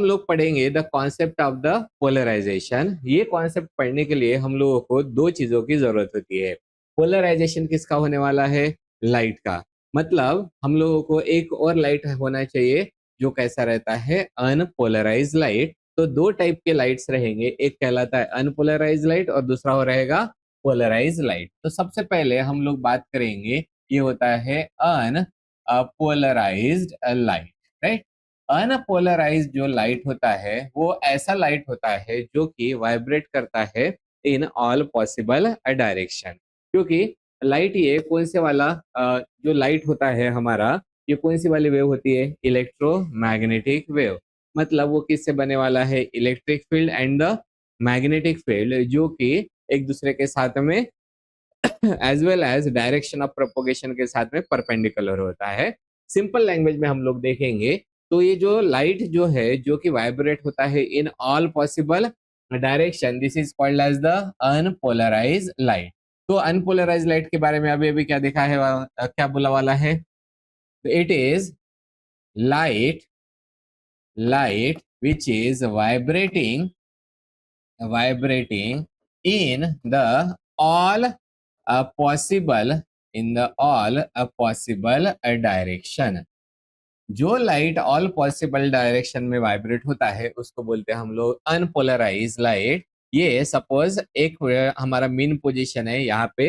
हम लोग पढ़ेंगे the concept of the polarization. ये कॉन्सेप्ट पढ़ने के लिए हम लोगों को दो चीजों की जरूरत होती है। पोलराइजेशन किसका होने वाला है? लाइट का। मतलब हम लोगों को एक और लाइट होना चाहिए जो कैसा रहता है? Unpolarize light. तो दो टाइप के लाइट्स रहेंगे, एक कहलाता है अनपोलराइज लाइट और दूसरा हो रहेगा पोलराइज लाइट। तो सबसे पहले हम लोग बात करेंगे, ये होता है अनपोलराइज्ड लाइट, राइट। अनपोलराइज्ड जो लाइट होता है वो ऐसा लाइट होता है जो कि वाइब्रेट करता है इन ऑल पॉसिबल डायरेक्शन। क्योंकि लाइट ये कौन से वाला जो लाइट होता है हमारा, ये कौन सी वाली वेव होती है? Electromagnetic wave. मतलब वो किससे बने वाला है? Electric field and the magnetic field, जो कि एक दूसरे के साथ में as well as direction of propagation के साथ में परपेंडिकुलर होता है। सिंपल लैंग्वेज में हम लोग देखेंगे तो ये जो लाइट जो है जो कि वाइब्रेट होता है in all possible direction, this is called as the unpolarize light. तो अनपोलराइज लाइट के बारे में अभी अभी क्या देखा है, क्या बोला वाला है? It is light which is vibrating in the all possible direction। जो लाइट ऑल पॉसिबल डायरेक्शन में वाइब्रेट होता है उसको बोलते हैं हम लोग अनपोलराइज लाइट। ये सपोज एक हमारा मेन पोजीशन है, यहाँ पे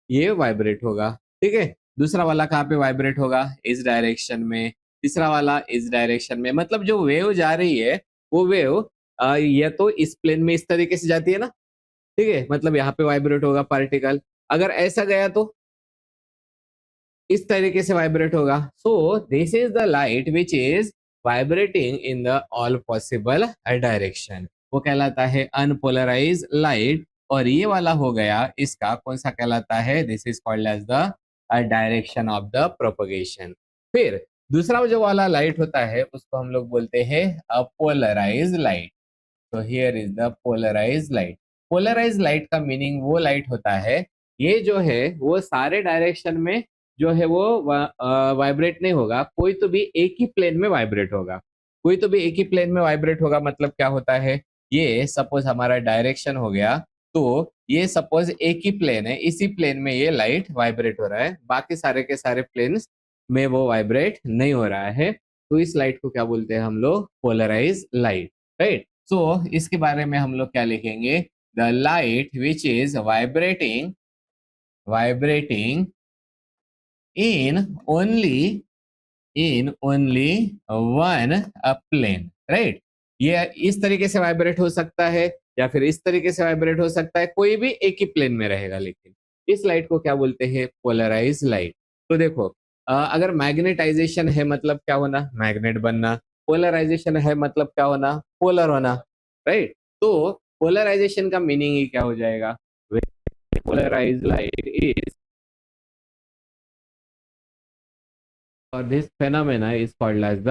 ये वाइब्रेट होगा, ठीक है। दूसरा वाला कहाँ पे वाइब्रेट होगा? इस डायरेक्शन में। तीसरा वाला इस डायरेक्शन में। मतलब जो वेव जा रही है वो वेव या तो इस प्लेन में इस तरीके से जाती है ना, ठीक है, मतलब यहाँ पे वाइब्रेट होगा पार्टिकल। अगर ऐसा गया तो इस तरीके से वाइब्रेट होगा। सो this is the light which is vibrating in the all possible direction, वो कहलाता है अनपोलराइज लाइट। और ये वाला हो गया इसका कौन सा कहलाता है? This is called as the direction of the propagation. फिर दूसरा जो वाला लाइट होता है उसको हम लोग बोलते हैं अपोलराइज लाइट। तो here is the polarize light. Polarize light का मीनिंग वो लाइट होता है, ये जो है वो सारे डायरेक्शन में जो है वो वाइब्रेट नहीं होगा, कोई तो भी एक ही प्लेन में वाइब्रेट होगा। कोई तो भी एक ही प्लेन में वाइब्रेट होगा मतलब क्या होता है? ये सपोज हमारा डायरेक्शन हो गया, तो ये सपोज एक ही प्लेन है, इसी प्लेन में ये लाइट वाइब्रेट हो रहा है, बाकी सारे के सारे प्लेन्स में वो वाइब्रेट नहीं हो रहा है। तो इस लाइट को क्या बोलते हैं हम लोग? Polarise light, right. सो इसके बारे में हम लोग क्या लिखेंगे? The light which is vibrating in only one plane, right. ये इस तरीके से वाइब्रेट हो सकता है या फिर इस तरीके से वाइब्रेट हो सकता है, कोई भी एक ही प्लेन में रहेगा। लेकिन इस लाइट को क्या बोलते हैं? Polarize light. तो देखो अगर मैग्नेटाइजेशन है मतलब क्या होना? मैग्नेट बनना। पोलराइजेशन है मतलब क्या होना? पोलर होना, राइट। तो पोलराइजेशन का मीनिंग ही क्या हो जाएगा? पोलराइज लाइट इज और this phenomena is called as the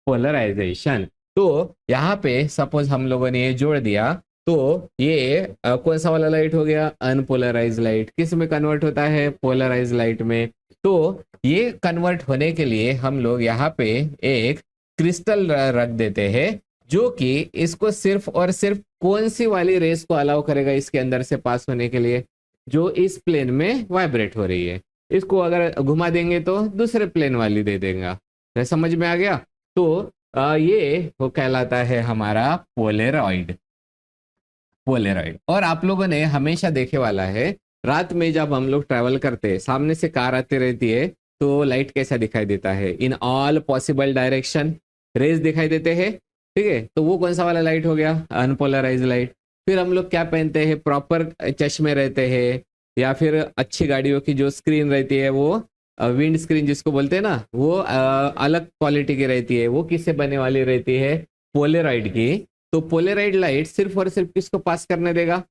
polarization. तो यहाँ पे सपोज हम लोगों ने ये जोड़ दिया तो ये कौन सा वाला लाइट हो गया? Unpolarize light. किस में कन्वर्ट होता है? पोलराइज लाइट में। तो ये कन्वर्ट होने के लिए हम लोग यहाँ पे एक क्रिस्टल रख देते हैं जो कि इसको सिर्फ और सिर्फ कौन सी वाली रेस को अलाउ करेगा इसके अंदर से पास होने के लिए? जो इस प्लेन में वाइब्रेट हो रही है। इसको अगर घुमा देंगे तो दूसरे प्लेन वाली दे देगा। समझ में आ गया? तो ये वो कहलाता है हमारा पोलेरॉइड। और आप लोगों ने हमेशा देखे वाला है, रात में जब हम लोग ट्रैवल करते हैं सामने से कार आती रहती है तो लाइट कैसा दिखाई देता है? In all possible direction rays दिखाई देते हैं, ठीक है। तो वो कौन सा वाला लाइट हो गया? Unpolarize light. फिर हम लोग क्या पहनते हैं? प्रॉपर चश्मे रहते हैं, या फिर अच्छी गाड़ियों की जो स्क्रीन रहती है वो विंड स्क्रीन जिसको बोलते हैं ना, वो अलग क्वालिटी की रहती है। वो किससे बने वाली रहती है? पोलराइड की। तो पोलराइड लाइट सिर्फ और सिर्फ किसको पास करने देगा?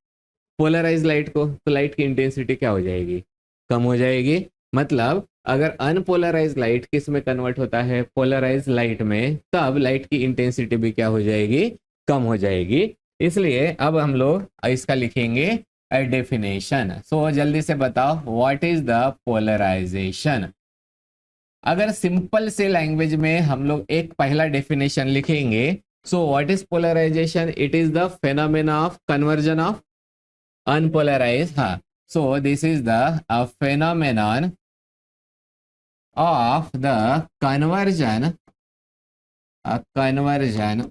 पोलराइज लाइट को। तो लाइट की इंटेंसिटी क्या हो जाएगी? कम हो जाएगी। मतलब अगर अनपोलराइज लाइट किस में कन्वर्ट होता है? पोलराइज लाइट में, तब लाइट की इंटेंसिटी भी क्या हो जाएगी? कम हो जाएगी। इसलिए अब हम लोग इसका लिखेंगे डेफिनेशन। सो जल्दी से बताओ व्हाट इज द पोलराइजेशन। अगर सिंपल से लैंग्वेज में हम लोग एक पहला डेफिनेशन लिखेंगे So what is polarization? It is the phenomena of conversion of unpolarized. So this is the phenomenon of the conversion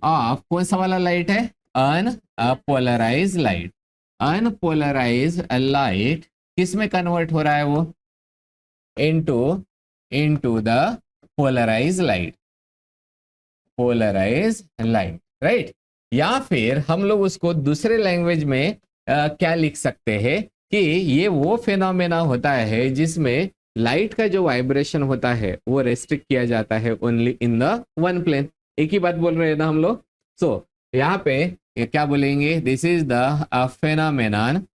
of कौन सा वाला लाइट है? Unpolarize light. अनपोलराइज लाइट किस में कन्वर्ट हो रहा है वो? Into the polarize light. Polarize light, right. या फिर हम लोग उसको दूसरे लैंग्वेज में क्या लिख सकते हैं कि ये वो फिनोमेना होता है जिसमें लाइट का जो वाइब्रेशन होता है वो रेस्ट्रिक्ट किया जाता है only in the one plane. एक ही बात बोल रहे हैं ना हम लोग. सो यहाँ पे क्या बोलेंगे? This is the phenomenon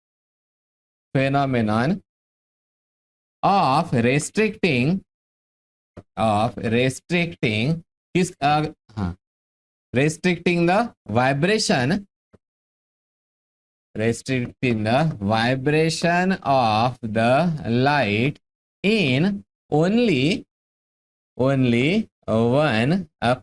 of restricting किस हाँ, restricting the vibration of the light in only one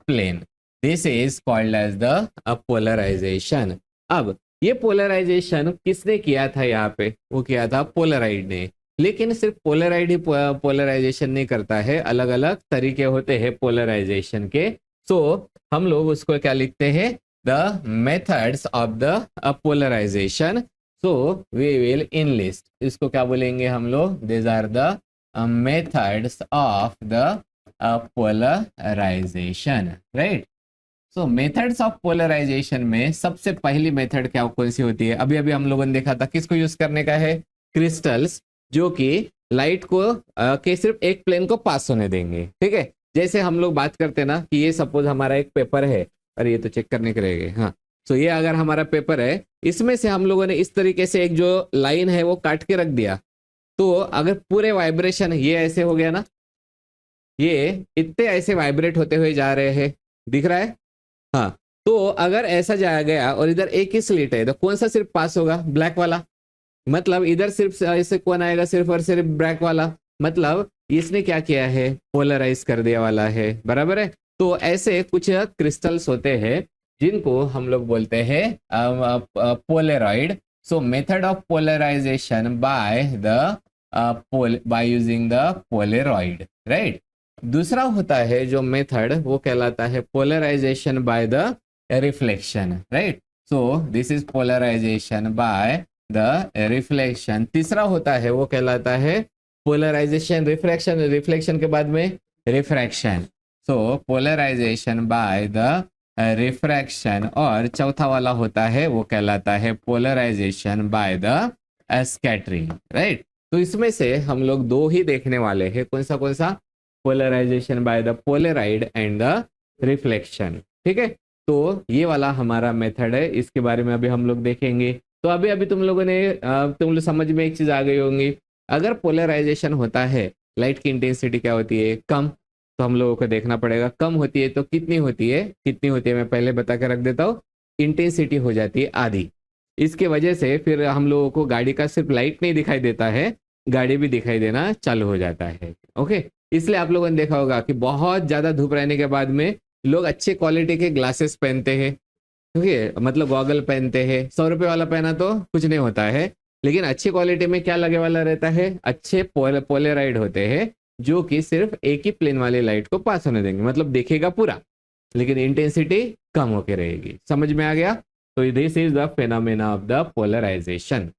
plane. This is called as the polarization. अब ये पोलराइजेशन किसने किया था? यहाँ पे वो किया था पोलराइड ने. लेकिन सिर्फ पोलराइड ही पोलराइजेशन नहीं करता है, अलग अलग तरीके होते हैं पोलराइजेशन के. सो हम लोग उसको क्या लिखते हैं? The methods of the polarization. So we will enlist. इसको क्या बोलेंगे हम लोग? This are the methods of the polarization, right. So methods of polarization में सबसे पहली मेथड क्या कौन सी होती है? अभी अभी हम लोगों ने देखा था. किसको यूज करने का है? क्रिस्टल्स, जो कि लाइट को के सिर्फ एक प्लेन को पास होने देंगे. ठीक है. जैसे हम लोग बात करते ना कि ये सपोज हमारा एक पेपर है. अरे ये तो चेक करने के रहेगा. हाँ, तो ये अगर हमारा पेपर है, इसमें से हम लोगों ने इस तरीके से एक जो लाइन है वो काट के रख दिया, तो अगर पूरे वाइब्रेशन ये ऐसे हो गया ना, ये इतने ऐसे वाइब्रेट होते हुए जा रहे हैं, दिख रहा है. हाँ, तो अगर ऐसा जाया गया और इधर एक ही स्लिट है, तो कौन सा सिर्फ पास होगा? ब्लैक वाला. मतलब इधर सिर्फ ऐसे कौन आएगा? सिर्फ और सिर्फ ब्लैक वाला. मतलब इसने क्या किया है? पोलराइज कर दिया वाला है. बराबर है. तो ऐसे कुछ क्रिस्टल्स होते हैं जिनको हम लोग बोलते हैं Polaroid. So method of polarization by using the Polaroid, right. दूसरा होता है जो मेथड, वो कहलाता है polarization by the reflection, right. So this is polarization by the reflection. तीसरा होता है वो कहलाता है पोलराइजेशन रिफ्रैक्शन. रिफ्लेक्शन के बाद में refraction. So polarization by the refraction. और चौथा वाला होता है वो कहलाता है polarization by the scattering, right. तो इसमें से हम लोग दो ही देखने वाले हैं. कौन सा? Polarization by the Polaroid and the reflection. ठीक है. तो ये वाला हमारा मेथड है. इसके बारे में अभी हम लोग देखेंगे. तो अभी तुम लोगों ने समझ में एक चीज आ गई होंगी. अगर पोलराइजेशन होता है, लाइट की इंटेंसिटी क्या होती है? कम. तो हम लोगों को देखना पड़ेगा कम होती है तो कितनी होती है. मैं पहले बता के रख देता हूँ. इंटेंसिटी हो जाती है आधी. इसके वजह से फिर हम लोगों को गाड़ी का सिर्फ लाइट नहीं दिखाई देता है, गाड़ी भी दिखाई देना चालू हो जाता है. ओके. इसलिए आप लोगों ने देखा होगा कि बहुत ज्यादा धूप रहने के बाद में लोग अच्छे क्वालिटी के ग्लासेस पहनते हैं. ठीक है. मतलब गॉगल पहनते हैं. 100 रुपये वाला पहना तो कुछ नहीं होता है, लेकिन अच्छी क्वालिटी में क्या लगे वाला रहता है? अच्छे पोलराइड होते हैं जो कि सिर्फ एक ही प्लेन वाली लाइट को पास होने देंगे. मतलब देखेगा पूरा, लेकिन इंटेंसिटी कम होके रहेगी. समझ में आ गया? तो this is the phenomena of the polarization.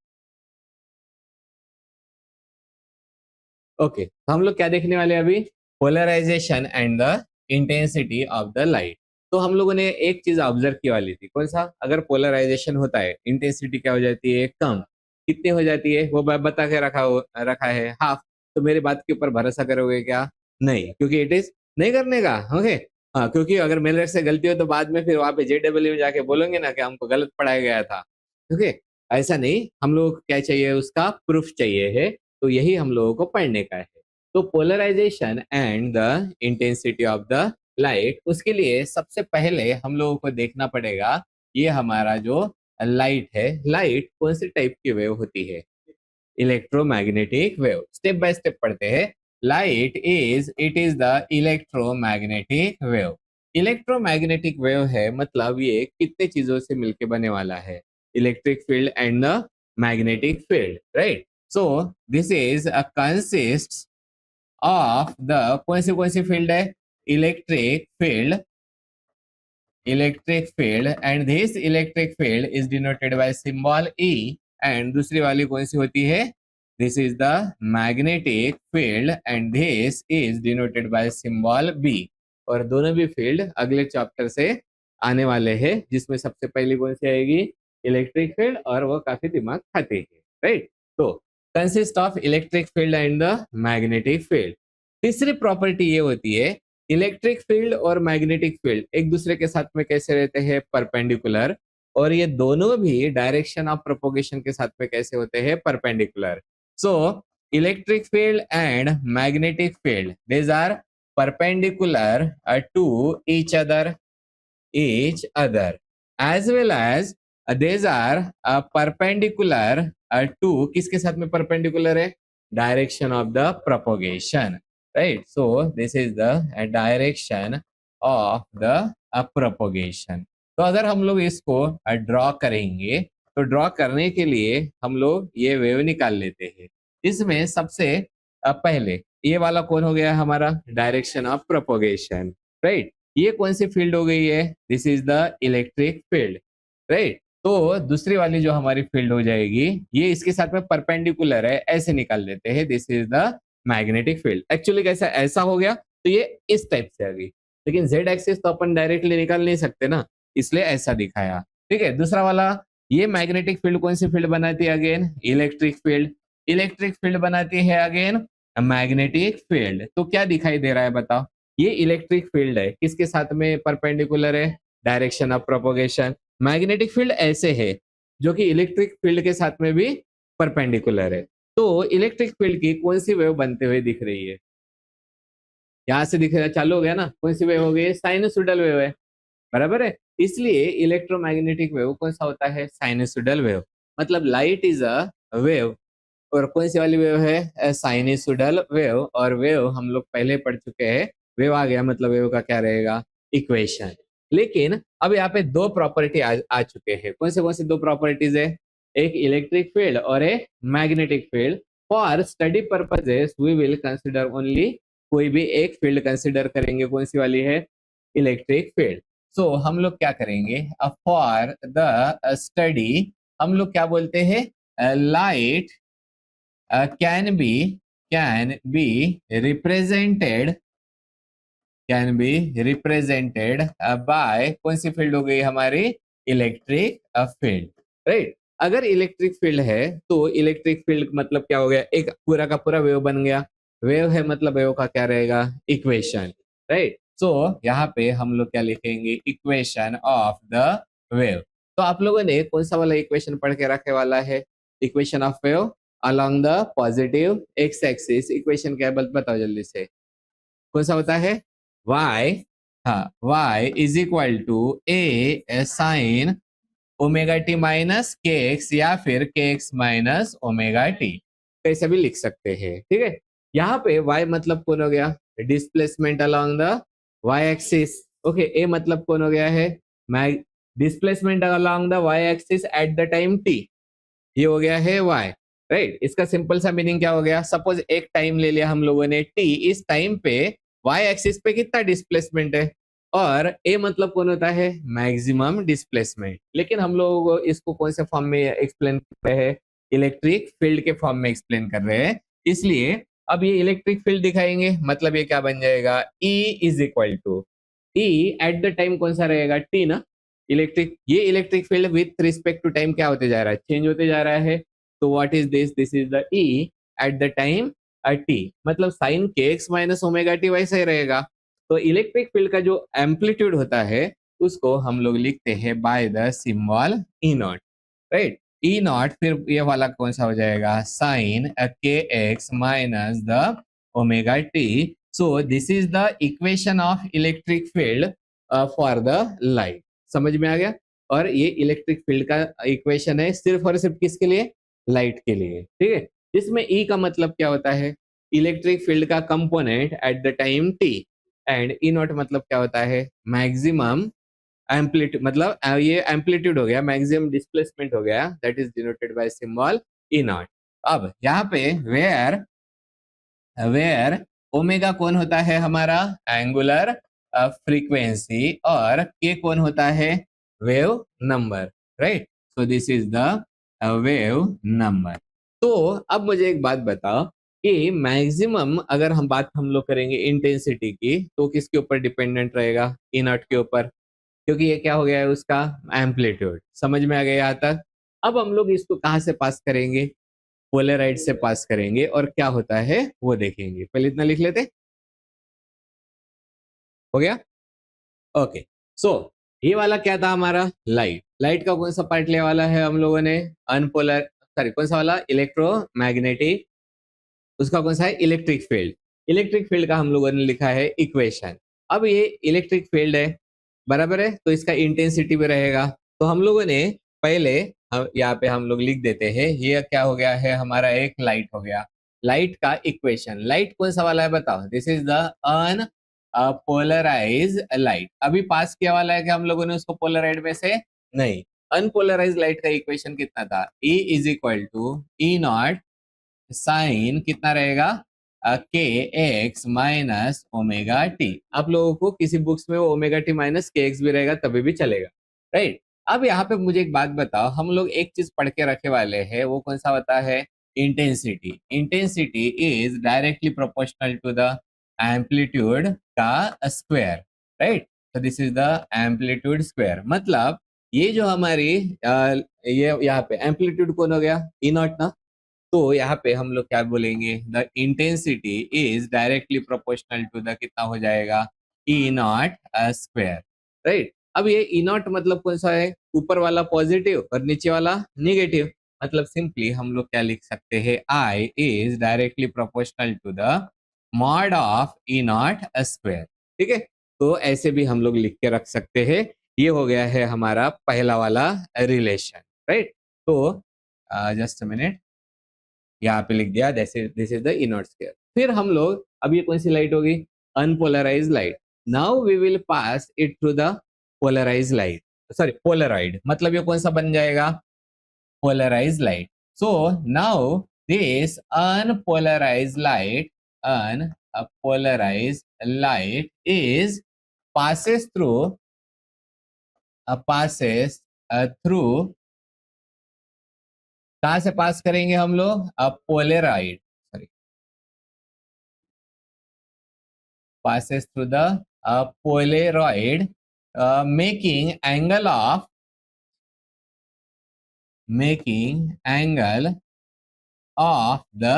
Okay. तो हम लोग क्या देखने वाले हैं अभी? Polarization and the intensity of the light. तो हम लोगों ने एक चीज ऑब्जर्व की वाली थी. कौन सा? अगर पोलराइजेशन होता है, इंटेंसिटी क्या हो जाती है? कम. कितनी हो जाती है? वो बता के रखा है, हाफ. तो मेरी बात के ऊपर भरोसा करोगे क्या? नहीं, क्योंकि इट इज नहीं करने का. ओके. हाँ, क्योंकि अगर मेरे से गलती हो तो बाद में फिर वहां पे JEE में जाके बोलेंगे ना कि हमको गलत पढ़ाया गया था. ओके. ऐसा नहीं. हम लोग क्या चाहिए? उसका प्रूफ चाहिए है. तो यही हम लोगों को पढ़ने का है. तो polarization and the intensity of the light, उसके लिए सबसे पहले हम लोगों को देखना पड़ेगा ये हमारा जो लाइट है, लाइट कौन सी टाइप की वेव होती है? Electromagnetic wave. Step by step पढ़ते हैं. It is the electromagnetic wave. Electromagnetic wave है मतलब ये कितने चीजों से मिलके बने वाला है, electric field and the magnetic field, right. So this is a consist of the कौन सी फील्ड है, electric field, electric field, and this electric field is denoted by symbol E, and दूसरी वाली कौन सी होती है, this is the magnetic field and this is denoted by symbol B. और दोनों भी फील्ड अगले चैप्टर से आने वाले हैं, जिसमें सबसे पहली कौन सी आएगी, इलेक्ट्रिक फील्ड, और वो काफी दिमाग खाते हैं, राइट। तो consist of electric field and the magnetic field. तीसरी प्रॉपर्टी ये होती है, इलेक्ट्रिक फील्ड और मैग्नेटिक फील्ड एक दूसरे के साथ में कैसे रहते हैं, परपेंडिकुलर, और ये दोनों भी डायरेक्शन ऑफ प्रोपोगेशन के साथ में कैसे होते हैं, perpendicular. So electric field and magnetic field, these are perpendicular to each other as well as these are perpendicular to, किसके साथ में परपेंडिकुलर है, direction of the propagation, right. So this is the direction of the propagation. तो अगर हम लोग इसको draw करेंगे, तो ड्रॉ करने के लिए हम लोग ये वेव निकाल लेते हैं। इसमें सबसे पहले ये वाला कौन हो गया हमारा, डायरेक्शन ऑफ प्रोपोगेशन, राइट। ये कौन सी फील्ड हो गई है, this is the electric field, right. तो दूसरी वाली जो हमारी फील्ड हो जाएगी, ये इसके साथ में परपेंडिकुलर है, ऐसे निकाल देते हैं, this is the magnetic field. Actually कैसा ऐसा हो गया, तो ये इस टाइप से आ गई, लेकिन जेड एक्सिस तो अपन डायरेक्टली निकाल नहीं सकते ना, इसलिए ऐसा दिखाया, ठीक है। दूसरा वाला, ये मैग्नेटिक फील्ड कौन सी फील्ड बनाती है, again electric field, electric field बनाती है अगेन मैग्नेटिक फील्ड। तो क्या दिखाई दे रहा है बताओ, ये इलेक्ट्रिक फील्ड है, किसके साथ में परपेंडिकुलर है, direction of propagation. Magnetic field ऐसे है, जो कि इलेक्ट्रिक फील्ड के साथ में भी परपेंडिकुलर है। तो इलेक्ट्रिक फील्ड की कौन सी वेव बनते हुए दिख रही है, यहां से दिख रहा, चालू हो गया ना, कौन सी वेव हो गई, साइनसोइडल वेव है, बराबर है। इसलिए इलेक्ट्रोमैग्नेटिक वेव कौन सा होता है, साइनसोइडल वेव। मतलब लाइट इज अ वेव, और कौन सी वाली वेव है, साइनसोइडल वेव। और वेव हम लोग पहले पढ़ चुके हैं, वेव आ गया मतलब वेव का क्या रहेगा, इक्वेशन। लेकिन अब यहाँ पे दो प्रॉपर्टी आ चुके हैं, कौन से दो प्रॉपर्टीज है, एक इलेक्ट्रिक फील्ड और एक magnetic field. For study purposes we will consider only, कोई भी एक फील्ड कंसिडर करेंगे, कौन सी वाली है, इलेक्ट्रिक फील्ड। सो हम लोग क्या करेंगे, फॉर द स्टडी हम लोग क्या बोलते हैं, light can be represented by कौन सी फील्ड हो गई हमारी, इलेक्ट्रिक फील्ड, राइट। अगर इलेक्ट्रिक फील्ड है तो इलेक्ट्रिक फील्ड मतलब क्या हो गया, एक पूरा का पूरा वेव बन गया। वेव है मतलब वेव का क्या रहेगा, इक्वेशन, राइट। सो यहाँ पे हम लोग क्या लिखेंगे, इक्वेशन ऑफ द वेव। तो आप लोगों ने कौन सा वाला इक्वेशन पढ़ के रखे वाला है, equation of wave along the positive x axis। Equation क्या है बताओ जल्दी से, कौन सा होता है, y, हाँ, y is equal to a sine omega T minus K X, या फिर के एक्स माइनस ओमेगा टी, कैसे भी लिख सकते हैं, ठीक है। यहाँ पे y मतलब कौन हो गया, displacement along the y axis, okay. a मतलब कौन हो गया है, displacement along the y axis at the time t, ये हो गया है y, राइट। इसका सिंपल सा मीनिंग क्या हो गया, सपोज एक टाइम ले लिया हम लोगों ने t, इस टाइम पे y एक्सिस पे कितना डिस्प्लेसमेंट है, और a मतलब कौन होता है, मैक्सिमम डिस्प्लेसमेंट। लेकिन हम लोग इसको कौन से फॉर्म में एक्सप्लेन कर रहे हैं, इलेक्ट्रिक फील्ड के फॉर्म में एक्सप्लेन कर रहे हैं। इसलिए अब ये इलेक्ट्रिक फील्ड दिखाएंगे, मतलब ये क्या बन जाएगा, E is equal to, E at the time कौन सा रहेगा, t ना, इलेक्ट्रिक, ये electric field with respect to time क्या होते जा रहा है, चेंज होते जा रहा है। तो what is this, this is the E at the time t, मतलब sign K X minus omega T वैसा ही रहेगा। तो इलेक्ट्रिक फील्ड का जो एम्पलीट्यूड होता है उसको हम लोग लिखते हैं by the symbol E not, right. E not, फिर ये वाला कौन सा हो जाएगा, sign K X minus the omega T. So this is the equation of electric field for the light, समझ में आ गया। और ये इलेक्ट्रिक फील्ड का इक्वेशन है सिर्फ और सिर्फ किसके लिए, लाइट के लिए, ठीक है। इसमें ई का मतलब क्या होता है, इलेक्ट्रिक फील्ड का component eight the time T, and E not मतलब क्या होता है, मैक्सिमम एम्पलीट्यूड, मतलब ये एम्पलीट्यूड हो गया, मैक्सिमम डिस्प्लेसमेंट हो गया, that is denoted by symbol E not. अब यहाँ पे वेयर वेयर ओमेगा कौन होता है हमारा एंगुलर फ्रीक्वेंसी और के कौन होता है wave number, right. So this is the wave number. तो अब मुझे एक बात बताओ कि मैक्सिमम अगर हम लोग करेंगे इंटेंसिटी की, तो किसके ऊपर डिपेंडेंट रहेगा, ई नॉट के ऊपर, क्योंकि ये क्या हो गया है उसका एम्पलीट्यूड। समझ में आ गया यहाँ तक। अब हम लोग इसको कहाँ से पास करेंगे, पोलराइड से पास करेंगे और क्या होता है वो देखेंगे। पहले इतना लिख लेते, हो गया, ओके। सो ये वाला क्या था हमारा, लाइट। लाइट का कौन सा पार्ट लेने वाला है हम लोगों ने, अनपोलर, सॉरी कौन सा वाला, इलेक्ट्रोमैग्नेटिक, उसका कौन सा है इलेक्ट्रिक फील्ड। इलेक्ट्रिक फील्ड का हम लोगों ने लिखा है इक्वेशन। अब ये इलेक्ट्रिक फील्ड है, बराबर है, तो इसका इंटेंसिटी भी रहेगा। तो हम लोगों ने पहले यहाँ पे हम लोग लिख देते हैं, ये क्या हो गया है हमारा, एक लाइट हो गया। लाइट का इक्वेशन, लाइट कौन सा वाला है बताओ, this is the unpolarize light. अभी पास किया वाला है कि हम लोगों ने उसको पोलराइड में से, नहीं। अनपोलराइज लाइट का इक्वेशन कितना था, E is equal to E naught sine कितना रहेगा, K X minus omega T. आप लोगों को किसी बुक्स में वो omega T minus K x भी रहेगा तभी भी चलेगा, राइट। अब यहाँ पे मुझे एक बात बताओ, हम लोग एक चीज पढ़ के रखे वाले हैं, वो कौन सा होता है, intensity. Intensity is directly proportional to the amplitude का स्क्वायर, राइट। तो this is the amplitude square. मतलब ये जो हमारी ये यहाँ पे एम्पलीट्यूड कौन हो गया, ई नॉट ना। तो यहाँ पे हम लोग क्या बोलेंगे, the intensity is directly proportional to the कितना हो जाएगा, ई नॉट स्क्वायर, राइट। अब ये ई नॉट मतलब कौन सा है, ऊपर वाला पॉजिटिव और नीचे वाला निगेटिव। मतलब सिंपली हम लोग क्या लिख सकते हैं, I is directly proportional to the mod of E naught square, ठीक है। तो ऐसे भी हम लोग लिख के रख सकते हैं। ये हो गया है हमारा पहला वाला रिलेशन, राइट। तो जस्ट अ मिनट, यहाँ पे लिख दिया, this is the invert square. फिर हम लोग, अब ये कौन सी लाइट होगी, unpolarize light. Now we will pass it through the polarize light, sorry polaroid, मतलब ये कौन सा बन जाएगा, polarize light. So now this unpolarize light, unpolarize light is passes through passes through, कहाँ से पास करेंगे हम लोग, Polaroid, sorry, passes through the polaroid, making angle of the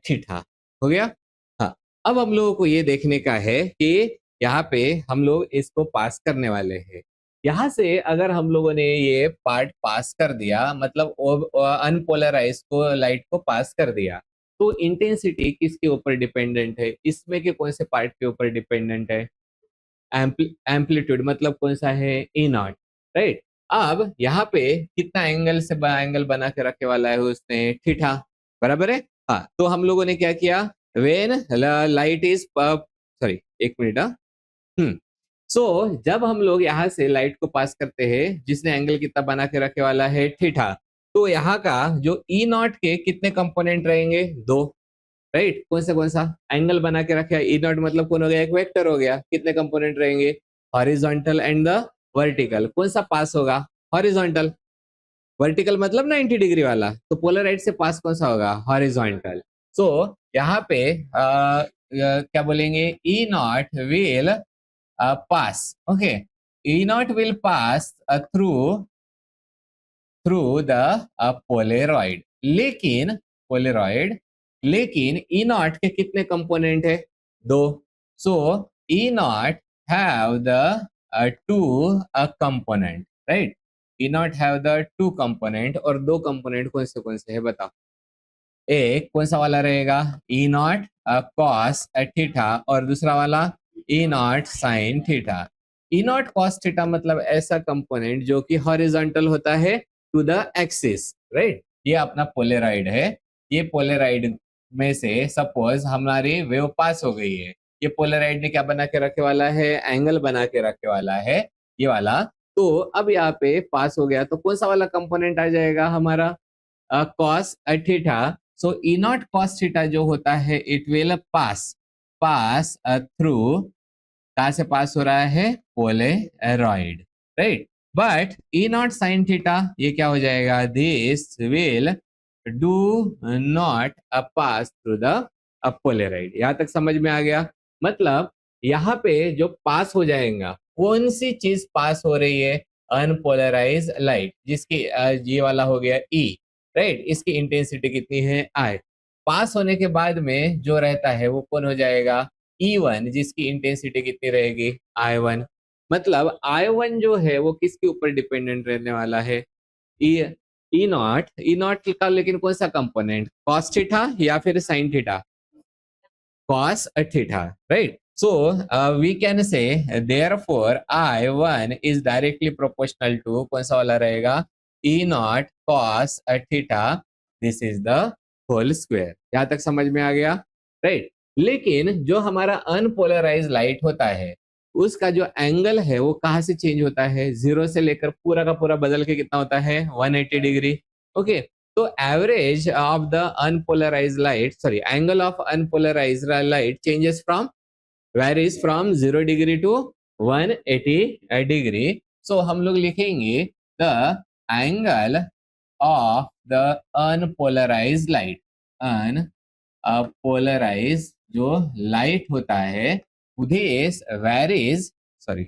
theta। हो गया। हाँ, अब हम लोगों को ये देखने का है कि यहाँ पे हम लोग इसको पास करने वाले हैं। यहाँ से अगर हम लोगों ने ये पार्ट पास कर दिया, मतलब अनपोलराइज को, लाइट को पास कर दिया, तो इंटेंसिटी किसके ऊपर डिपेंडेंट है, इसमें के कौन से पार्ट के ऊपर डिपेंडेंट है, एम्पलीट्यूड, मतलब कौन सा है, ई नॉट, राइट। अब यहाँ पे कितना एंगल से एंगल बना के रखे वाला है उसने, थीटा, बराबर है। हाँ, तो हम लोगों ने क्या किया, वेन लाइट इज, सॉरी एक मिनट, सो जब हम लोग यहाँ से लाइट को पास करते हैं, जिसने एंगल कितना बना के रखे वाला है, थीटा, तो यहाँ का जो ई नॉट के कितने कंपोनेंट रहेंगे, दो, राइट। कौन सा एंगल बना के रखे, ई नॉट मतलब कौन हो गया, एक वेक्टर हो गया, कितने कंपोनेंट रहेंगे, हॉरिजॉन्टल एंड द वर्टिकल। कौन सा पास होगा, हॉरिजॉन्टल। वर्टिकल मतलब 90 डिग्री वाला, तो पोलराइड से पास कौन सा होगा, हॉरिजॉन्टल। सो यहाँ पे क्या बोलेंगे, E naught will pass, okay, E naught will pass through the polaroid. लेकिन ई नॉट के कितने कंपोनेंट है, दो। So E naught have the two component, right. E naught have the two component, और दो कंपोनेंट कौन से है बताओ। एक कौन सा वाला रहेगा, ई नॉट कॉस थीटा, और दूसरा वाला E naught sine theta. E naught cos theta मतलब ऐसा कंपोनेंट जो कि हॉरिजॉन्टल होता है टू द एक्सिस, राइट। ये अपना पोलेराइड है। ये पोलेराइड में से सपोज हमारी वेव पास हो गई है, ये पोलराइड ने क्या बना के रखे वाला है, एंगल बना के रखे वाला है ये वाला। तो अब यहाँ पे पास हो गया तो कौन सा वाला कंपोनेंट आ जाएगा हमारा, कॉस थीटा। सो ई नॉट कॉस थीटा जो होता है it will pass pass through, कहाँ से पास हो रहा है, Polaroid, right. But E naught sine theta ये क्या हो जाएगा, this will do not pass through the Polaroid. यहां तक समझ में आ गया। मतलब यहाँ पे जो पास हो जाएगा, कौन सी चीज पास हो रही है, अनपोलराइज लाइट, जिसकी ये वाला हो गया ई, राइट। इसकी इंटेंसिटी कितनी है, आई। पास होने के बाद में जो रहता है वो कौन हो जाएगा, E1, जिसकी इंटेंसिटी कितनी रहेगी, I1। मतलब I1 जो है वो किसके ऊपर डिपेंडेंट रहने वाला है, ई ई नॉट का, लेकिन कौन सा कंपोनेंट, कॉस थीटा या फिर sine theta, cos a theta, right? So we can say therefore I1 is directly proportional to कौन सा वाला रहेगा, E not cos a theta, this is the whole square। यहाँ तक समझ में आ गया, राइट। लेकिन जो हमारा अनपोलराइज लाइट होता है उसका जो एंगल है वो कहाँ से चेंज होता है, जीरो से लेकर पूरा का पूरा बदल के कितना होता है, 180 degree. Okay, so average of the unpolarized light, sorry, angle of unpolarized light changes from, varies from 0 degree to 180 degree। So हम लोग लिखेंगे the angle of the unpolarized light, unpolarized जो light होता है this varies, sorry,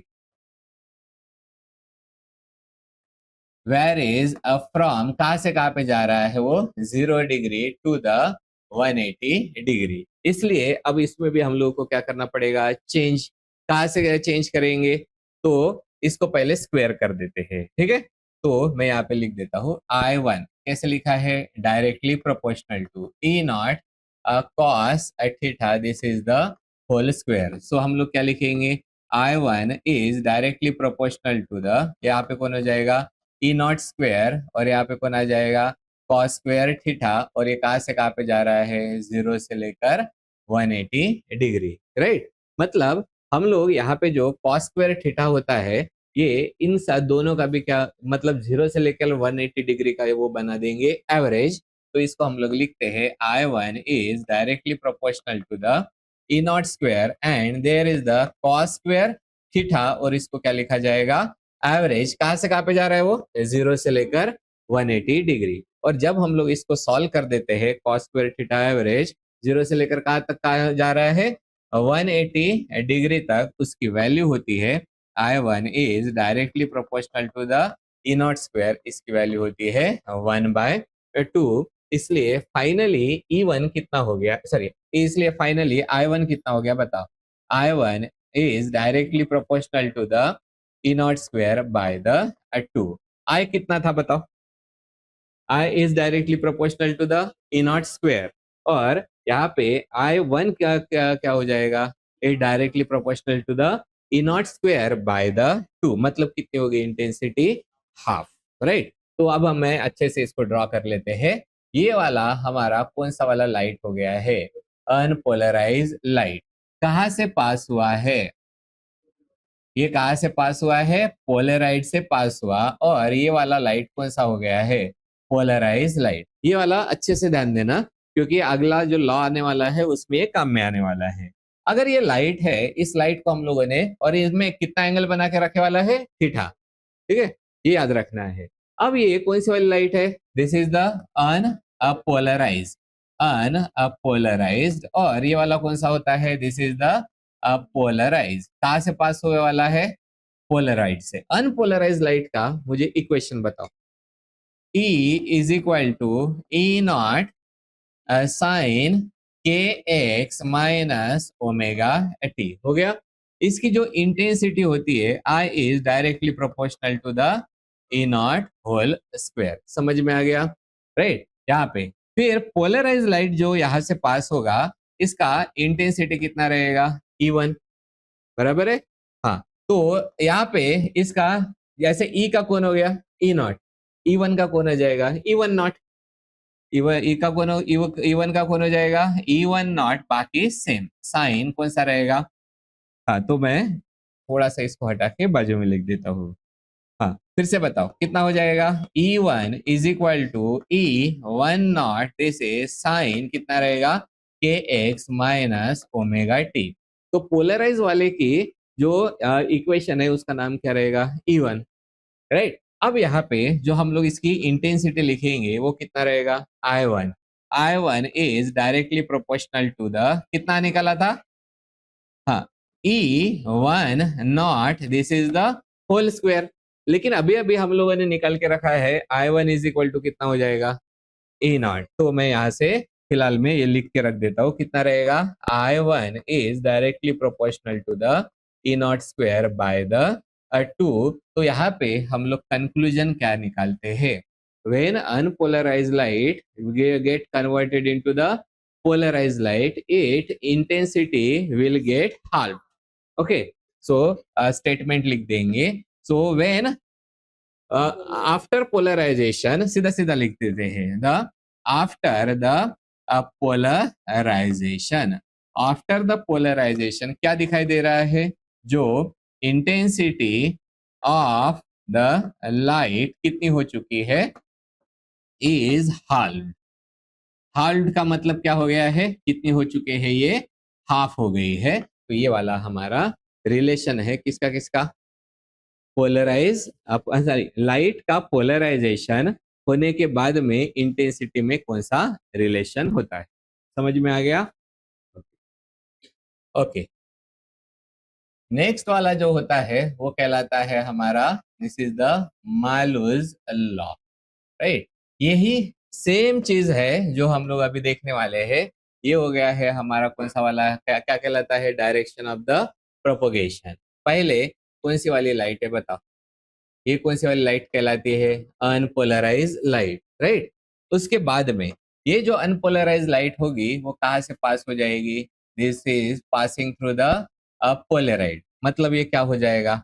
varies from, कहाँ से कहाँ पे जा रहा है वो, 0 डिग्री टू द 180 डिग्री। इसलिए अब इसमें भी हम लोग को क्या करना पड़ेगा, चेंज। कहाँ से चेंज करेंगे, तो इसको पहले स्क्वायर कर देते हैं, ठीक है। तो मैं यहाँ पे लिख देता हूँ I1 कैसे लिखा है, directly proportional to E naught cos theta, this is the whole square. So हम लोग क्या लिखेंगे, I1 is directly proportional to the, यहाँ पे कौन हो जाएगा, ई नॉट स्क्वायर, और यहाँ पे कौन आ जाएगा, कॉस स्क्वायर थीटा, और ये कहाँ से कहाँ पे जा रहा है, 0 से लेकर 180 डिग्री, राइट। मतलब हम लोग यहाँ पे जो कॉस स्क्वायर थीटा होता है ये इन दोनों का भी क्या मतलब, 0 से लेकर 180 डिग्री का वो बना देंगे एवरेज। तो इसको हम लोग लिखते हैं I1 is directly proportional to the E naught square and there is the cos square theta, और इसको क्या लिखा जाएगा, एवरेज। कहाँ से कहाँ पे जा रहा है वो, 0 से लेकर 180 डिग्री। और जब हम लोग इसको सॉल्व कर देते हैं, कॉस स्क्वायर थीटा एवरेज 0 से लेकर कहाँ तक कहाँ जा रहा है, 180 डिग्री तक, उसकी वैल्यू होती है I1 is directly proportional to the E naught square, इसकी वैल्यू होती है 1/2। इसलिए फाइनली E1 कितना हो गया, सॉरी, इसलिए फाइनली I1 कितना हो गया बताओ, I1 is directly proportional to the E naught square by the 2। I कितना था बताओ, I is directly proportional to the E naught square, और यहाँ पे I1 क्या क्या क्या हो जाएगा, is directly proportional to the E naught square by the 2। मतलब कितनी हो गई इंटेंसिटी, हाफ, राइट। तो अब मैं अच्छे से इसको ड्रॉ कर लेते हैं। ये वाला हमारा कौन सा वाला लाइट हो गया है, अनपोलराइज लाइट। कहाँ से पास हुआ है, ये कहाँ से पास हुआ है, पोलराइड से पास हुआ, और ये वाला लाइट कौन सा हो गया है, पोलराइज लाइट। ये वाला अच्छे से ध्यान देना, क्योंकि अगला जो लॉ आने वाला है उसमें ये काम में आने वाला है। अगर ये लाइट है, इस लाइट को हम लोगों ने, और इसमें कितना एंगल बना के रखे वाला है, थीटा, ठीक है, ये याद रखना है। अब ये कौन सी वाली लाइट है, this is the unpolarize, unpolarized, और ये वाला कौन सा होता है, दिस इज द पोलराइज। कहाँ से पास होने वाला है, पोलराइड से। अनपोलराइज लाइट का मुझे इक्वेशन बताओ, E is equal to E naught sine K X minus omega T, हो गया। इसकी जो इंटेंसिटी होती है I is directly proportional to the E naught whole square. समझ में आ गया, राइट। यहाँ पे फिर पोलराइज लाइट जो यहाँ से पास होगा, इसका इंटेंसिटी कितना रहेगा, E1, बराबर है। हाँ, तो यहाँ पे इसका जैसे E का कौन हो गया, E नॉट, E1 का कौन आ जाएगा, E1 नॉट, ई का कौन ई वन का कौन हो जाएगा, ई वन नॉट, बाकी सेम, साइन कौन सा रहेगा। हाँ, तो मैं थोड़ा सा इसको हटा के बाजू में लिख देता हूँ। हाँ, फिर से बताओ कितना हो जाएगा, E one is equal to E one naught, this is sine कितना रहेगा, K X minus omega T. तो पोलराइज वाले की जो इक्वेशन है उसका नाम क्या रहेगा, ई वन, राइट। अब यहाँ पे जो हम लोग इसकी इंटेंसिटी लिखेंगे वो कितना रहेगा, I one. I one is directly proportional to the, कितना निकाला था, हाँ, E one naught, this is the whole square. लेकिन अभी अभी हम लोगों ने निकाल के रखा है I one is equal to कितना हो जाएगा, ए नॉट। तो मैं यहाँ से फिलहाल में ये लिख के रख देता हूँ, कितना रहेगा, I one is directly proportional to the E naught square by the two. तो यहाँ पे हम लोग कंक्लूजन क्या निकालते हैं, when unpolarized light get converted into the polarized light, its intensity will get halved. Okay, so statement लिख देंगे, so when after polarization, सीधा सीधा लिख देते हैं, the after the polarization, after the polarization क्या दिखाई दे रहा है, जो intensity of the light कितनी हो चुकी है, is halved। हाल्ड का मतलब क्या हो गया है, कितनी हो चुके हैं ये, हाफ हो गई है। तो ये वाला हमारा रिलेशन है किसका किसका, पोलराइज, सॉरी, लाइट का पोलराइजेशन होने के बाद में इंटेंसिटी में कौन सा रिलेशन होता है, समझ में आ गया। ओके, नेक्स्ट वाला जो होता है वो कहलाता है हमारा, this is the Malus law, right. यही सेम चीज है जो हम लोग अभी देखने वाले हैं। ये हो गया है हमारा कौन सा वाला, क्या क्या कहलाता है, डायरेक्शन ऑफ द प्रोपोगेशन। पहले कौन सी वाली लाइट है बताओ, ये कौन सी वाली लाइट कहलाती है, अनपोलराइज लाइट, राइट। उसके बाद में ये जो अनपोलराइज लाइट होगी वो कहाँ से पास हो जाएगी, this is passing through the polaroid, मतलब ये क्या हो जाएगा,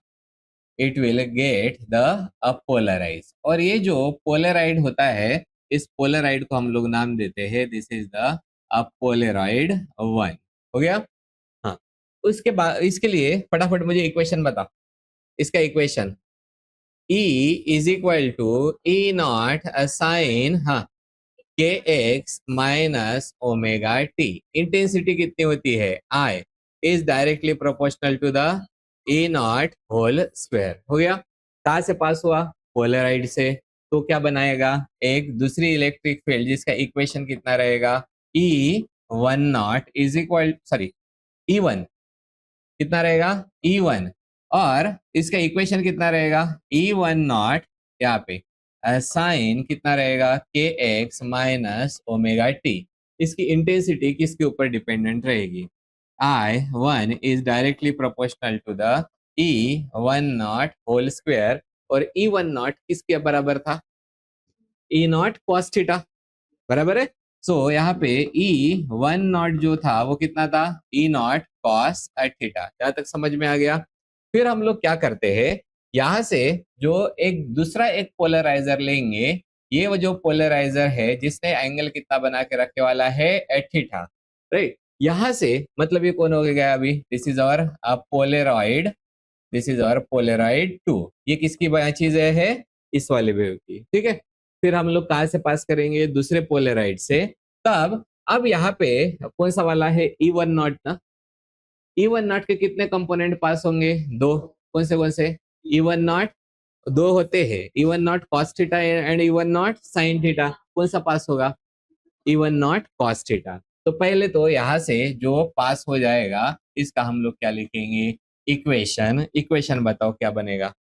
it will get the polarize. और ये जो पोलराइड होता है, इस पोलराइड को हम लोग नाम देते हैं, this is the Polaroid one, हो गया। हाँ, उसके बाद इसके लिए फटाफट मुझे इक्वेशन बताओ, इसका equation E is equal to E naught sine, हाँ, K X minus omega T. Intensity कितनी होती है, I is directly proportional to the E naught whole square, हो गया। कहाँ से पास हुआ, पोलराइड से, तो क्या बनाएगा, एक दूसरी इलेक्ट्रिक फील्ड जिसका इक्वेशन कितना रहेगा, ई one not is equal, sorry, E one कितना रहेगा, ई वन, और इसका इक्वेशन कितना रहेगा, ई वन नॉट, यहाँ पे साइन कितना रहेगा, K X minus omega T. इसकी इंटेंसिटी किसके ऊपर डिपेंडेंट रहेगी, I one is directly proportional to the E one naught whole square, और ई वन नॉट किसके बराबर था, ई नॉट कॉस थीटा, बराबर है। सो यहाँ पे ई वन नॉट जो था वो कितना था, ई नॉट कॉस थीटा, यहाँ तक समझ में आ गया। फिर हम लोग क्या करते हैं, यहाँ से जो एक दूसरा एक पोलराइजर लेंगे, ये वो जो पोलराइजर है जिसने एंगल कितना बना के रखे वाला है, थीटा, राइट। यहाँ से मतलब ये कौन हो गया अभी, this is our polaroid, this is our polaroid two. ये किसकी चीज है, इस वाले वेव की, ठीक है। फिर हम लोग कहाँ से पास करेंगे, दूसरे पोलराइड से। तब अब यहाँ पे कौन सा वाला है, ई वन नॉट ना, ई वन नॉट के कितने कंपोनेंट पास होंगे, दो, कौन से, ई वन नॉट दो होते हैं, ई one not cos theta and E one not sine theta, कौन सा पास होगा, ई वन नॉट कॉस थीटा। तो पहले तो यहाँ से जो पास हो जाएगा इसका हम लोग क्या लिखेंगे, इक्वेशन। इक्वेशन बताओ क्या बनेगा,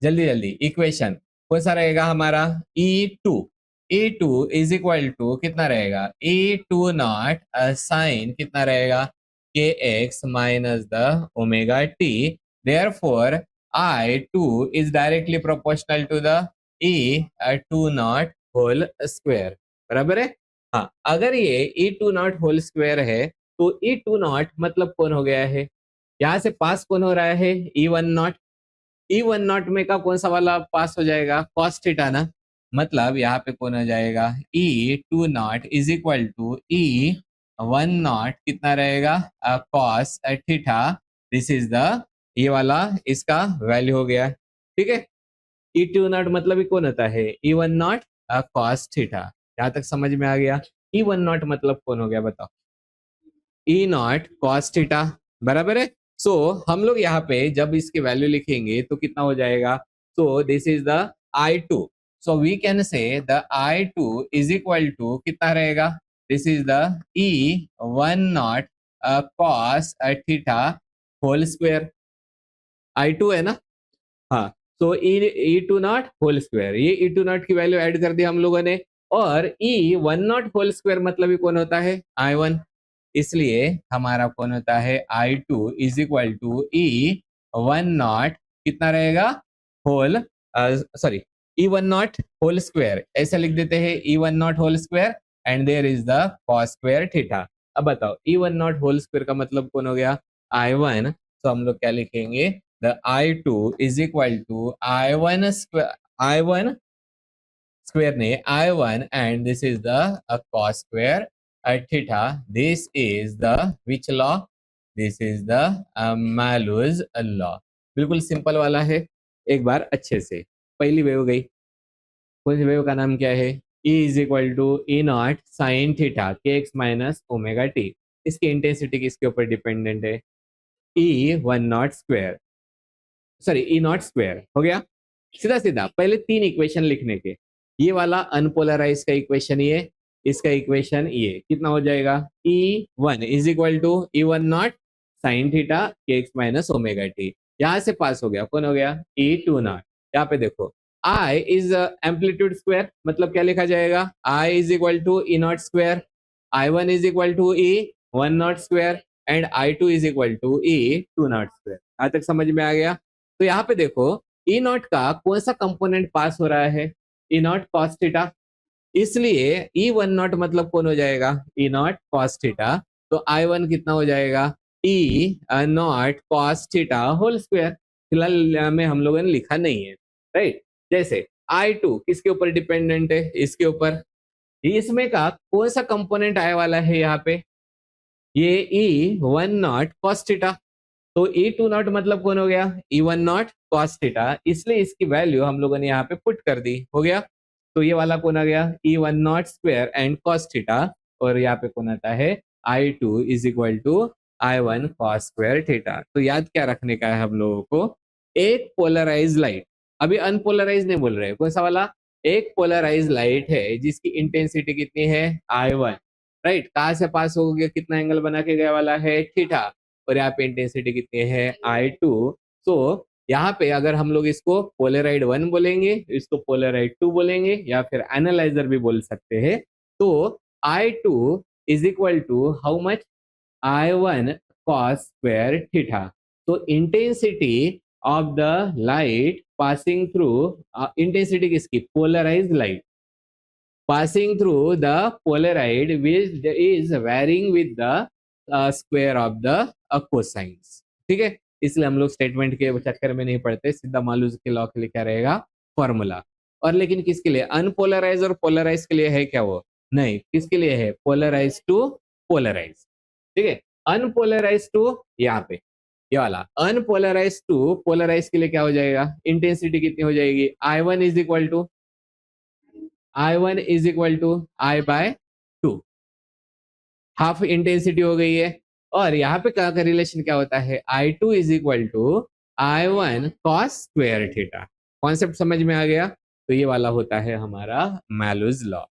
जल्दी जल्दी, इक्वेशन कौन सा रहेगा हमारा, E two is equal to कितना रहेगा, ई टू नॉट साइन कितना रहेगा, K X minus the omega T, therefore I two is directly proportional to the E two naught whole square, बराबर है। हाँ, अगर ये E two naught whole square है तो ई टू नॉट मतलब कौन हो गया है, यहाँ से पास कौन हो रहा है, ई one not, E one not में का कौन सा वाला पास हो जाएगा, कॉस थीटा ना, मतलब यहाँ पे कौन हो जाएगा, E2 naught is equal to E1 naught कितना रहेगा, cos theta. This is the, ये वाला इसका वैल्यू हो गया, ठीक है। E2 नॉट मतलब ही कौन होता है, E1 नॉट कॉस थीटा। यहाँ तक समझ में आ गया। E1 नॉट मतलब कौन हो गया बताओ, E0 कॉस थीटा, बराबर है। सो हम लोग यहाँ पे जब इसकी वैल्यू लिखेंगे तो कितना हो जाएगा, so this is the I2। So we can say the I2 is equal to कितना रहेगा, this is the E1 naught cos theta whole square. I2 है ना, हाँ। सो E2 नॉट होल स्क्वायर, ये E2 नॉट की वैल्यू ऐड कर दी हम लोगों ने। और E1 नॉट होल स्क्वायर मतलब ही कौन होता है, I1। इसलिए हमारा कौन होता है, I2 is equal to E1 naught कितना रहेगा, whole, sorry, E1 naught whole square, ऐसा लिख देते हैं, E1 naught whole square and there is the cos square theta. अब बताओ E1 नॉट होल स्क्वायर का मतलब कौन हो गया, I1। तो हम लोग क्या लिखेंगे, the I2 is equal to I1 square, I1 square ने I1 and this is the cos square theta. This is the which law? This is the Malus law। बिल्कुल सिंपल वाला है। एक बार अच्छे से, पहली वेव गई, कौन सी वेव का नाम क्या है, E is equal to E0 sine theta kx minus omega T. इसकी इंटेंसिटी किसके ऊपर डिपेंडेंट है, E1 naught square, sorry E0 square हो गया। सीधा सीधा पहले तीन इक्वेशन लिखने के, ये वाला अनपोलराइज का इक्वेशन, ये इसका इक्वेशन, ये कितना हो जाएगा, E1 is equal to E1 naught sine theta kx minus omega T. यहां से पास हो गया, कौन हो गया, E2 नॉट। यहाँ पे देखो I इज एम्पलीट्यूड स्क्वायर, मतलब क्या लिखा जाएगा, I is equal to E0 square, I1 is equal to E1 naught square and I2 is equal to E2 naught square. यहाँ तक समझ में आ गया। तो यहाँ पे देखो E0 का कौन सा कंपोनेंट पास हो रहा है, E0 cos थीटा, इसलिए E1 नॉट मतलब कौन हो जाएगा, E0 cos थीटा। तो I1 कितना हो जाएगा, E0 cos theta whole square. फिलहाल में हम लोगों ने लिखा नहीं है, राइट। जैसे I2 किसके ऊपर डिपेंडेंट है, इसके ऊपर। इसमें का कौन सा कंपोनेंट आने वाला है यहाँ पे, ये E1 नॉट cos थीटा। तो E2 नॉट मतलब कौन हो गया, E1 नॉट cos थीटा, इसलिए इसकी वैल्यू हम लोगों ने यहाँ पे पुट कर दी, हो गया। तो ये वाला कौन आ गया, E1 naught square and cos theta, और यहाँ पे कौन आता है, I2 is equal to I1 cos square theta. तो याद क्या रखने का है हम लोगों को, एक पोलराइज लाइट, अभी अनपोलराइज नहीं बोल रहे, कौन सा वाला, एक पोलराइज लाइट है जिसकी इंटेंसिटी कितनी है, I1, राइट। कहाँ से पास हो गया, कितना एंगल बना के गया वाला है, थीटा, और यहाँ पे इंटेंसिटी कितनी है, I2। तो यहाँ पे अगर हम लोग इसको पोलराइड 1 बोलेंगे, इसको पोलराइड 2 बोलेंगे, या फिर एनालाइजर भी बोल सकते हैं। तो I2 is equal to how much, I1 cos square theta. तो intensity of the light passing through, intensity किसकी, polarise light passing through the polaroid which is varying with the square of the cosines, ठीक है। इसलिए हम लोग statement के चक्कर में नहीं पड़ते, सीधा मालूज के लॉ के लिए क्या रहेगा, फॉर्मूला। और लेकिन किसके लिए, अनपोलराइज और पोलराइज के लिए है क्या वो, नहीं, किसके लिए है, पोलराइज टू पोलराइज, ठीक है। अनपोलराइज टू, यहाँ पे ये वाला अनपोलराइज टू पोलराइज के लिए क्या हो जाएगा, इंटेंसिटी कितनी हो जाएगी, I1 is equal to, I1 is equal to I by 2, half intensity हो गई है। और यहाँ पे क्या रिलेशन क्या होता है, I2 is equal to I1 cos square theta. Concept समझ में आ गया। तो ये वाला होता है हमारा मैलूज लॉ।